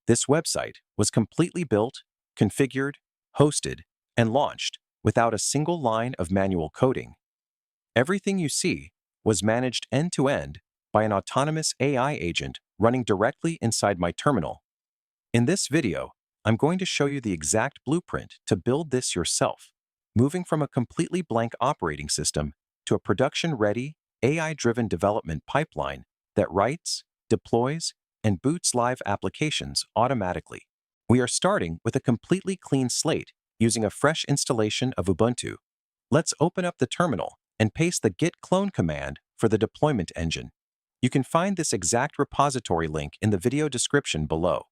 This website was completely built, configured, hosted, and launched without a single line of manual coding. Everything you see was managed end-to-end by an autonomous AI agent running directly inside my terminal. In this video, I'm going to show you the exact blueprint to build this yourself, moving from a completely blank operating system to a production-ready, AI-driven development pipeline that writes, deploys, and boots live applications automatically. We are starting with a completely clean slate using a fresh installation of Ubuntu. Let's open up the terminal and paste the git clone command for the deployment engine. You can find this exact repository link in the video description below.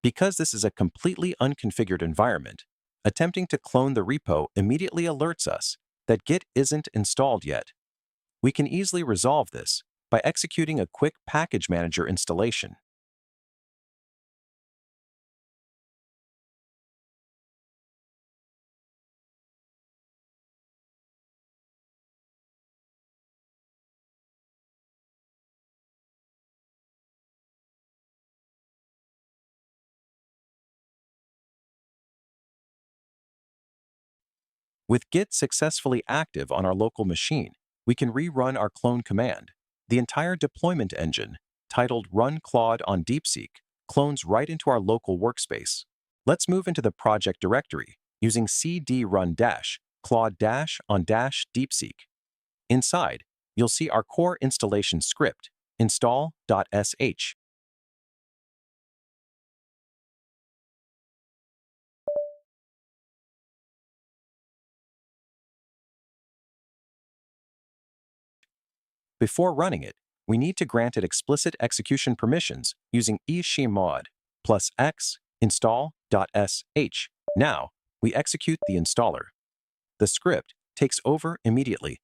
Because this is a completely unconfigured environment, attempting to clone the repo immediately alerts us that Git isn't installed yet. We can easily resolve this by executing a quick package manager installation. With Git successfully active on our local machine, we can rerun our clone command. The entire deployment engine, titled Run Claude on DeepSeek, clones right into our local workspace. Let's move into the project directory using cd run Claude on -DeepSeek. Inside, you'll see our core installation script, install.sh. Before running it, we need to grant it explicit execution permissions using /mod plus x install.sh. Now, we execute the installer. The script takes over immediately,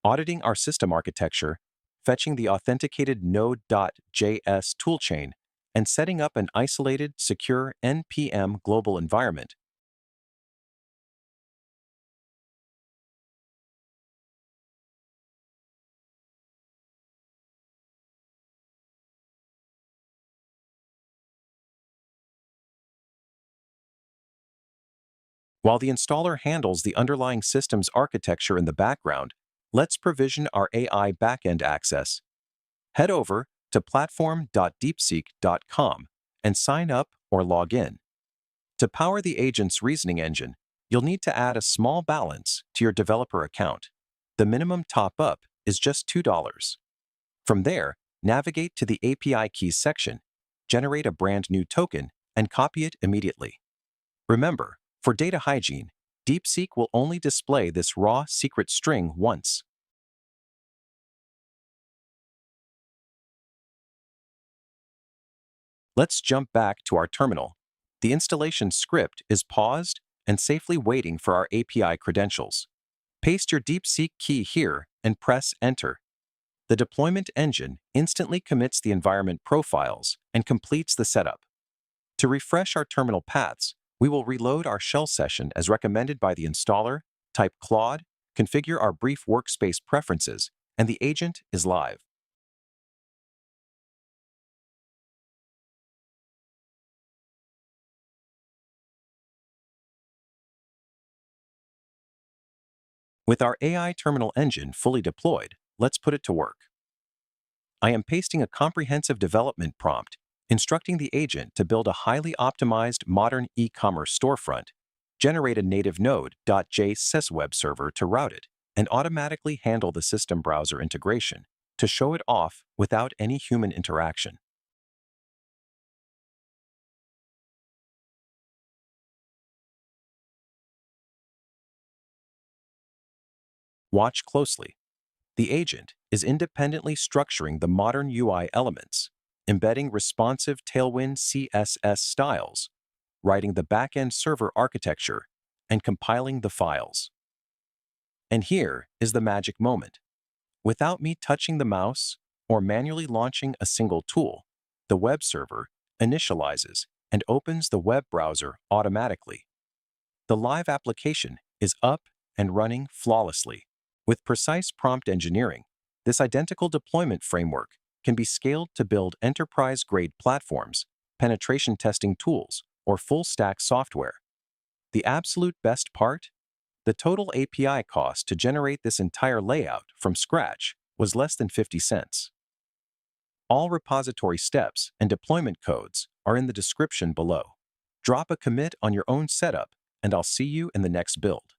auditing our system architecture, fetching the authenticated Node.js toolchain, and setting up an isolated, secure NPM global environment. While the installer handles the underlying system's architecture in the background, let's provision our AI backend access. Head over to platform.deepseek.com and sign up or log in. To power the agent's reasoning engine, you'll need to add a small balance to your developer account. The minimum top-up is just $2. From there, navigate to the API keys section, generate a brand new token, and copy it immediately. Remember, for data hygiene, DeepSeek will only display this raw secret string once. Let's jump back to our terminal. The installation script is paused and safely waiting for our API credentials. Paste your DeepSeek key here and press Enter. The deployment engine instantly commits the environment profiles and completes the setup. To refresh our terminal paths, we will reload our shell session as recommended by the installer, type Claude, configure our brief workspace preferences, and the agent is live. With our AI terminal engine fully deployed, let's put it to work. I am pasting a comprehensive development prompt instructing the agent to build a highly optimized modern e-commerce storefront, generate a native Node.js web server to route it, and automatically handle the system browser integration to show it off without any human interaction. Watch closely. The agent is independently structuring the modern UI elements, embedding responsive Tailwind CSS styles, writing the backend server architecture, and compiling the files. And here is the magic moment. Without me touching the mouse or manually launching a single tool, the web server initializes and opens the web browser automatically. The live application is up and running flawlessly. With precise prompt engineering, this identical deployment framework can be scaled to build enterprise-grade platforms, penetration testing tools, or full-stack software. The absolute best part? The total API cost to generate this entire layout from scratch was less than 50 cents. All repository steps and deployment codes are in the description below. Drop a commit on your own setup, and I'll see you in the next build.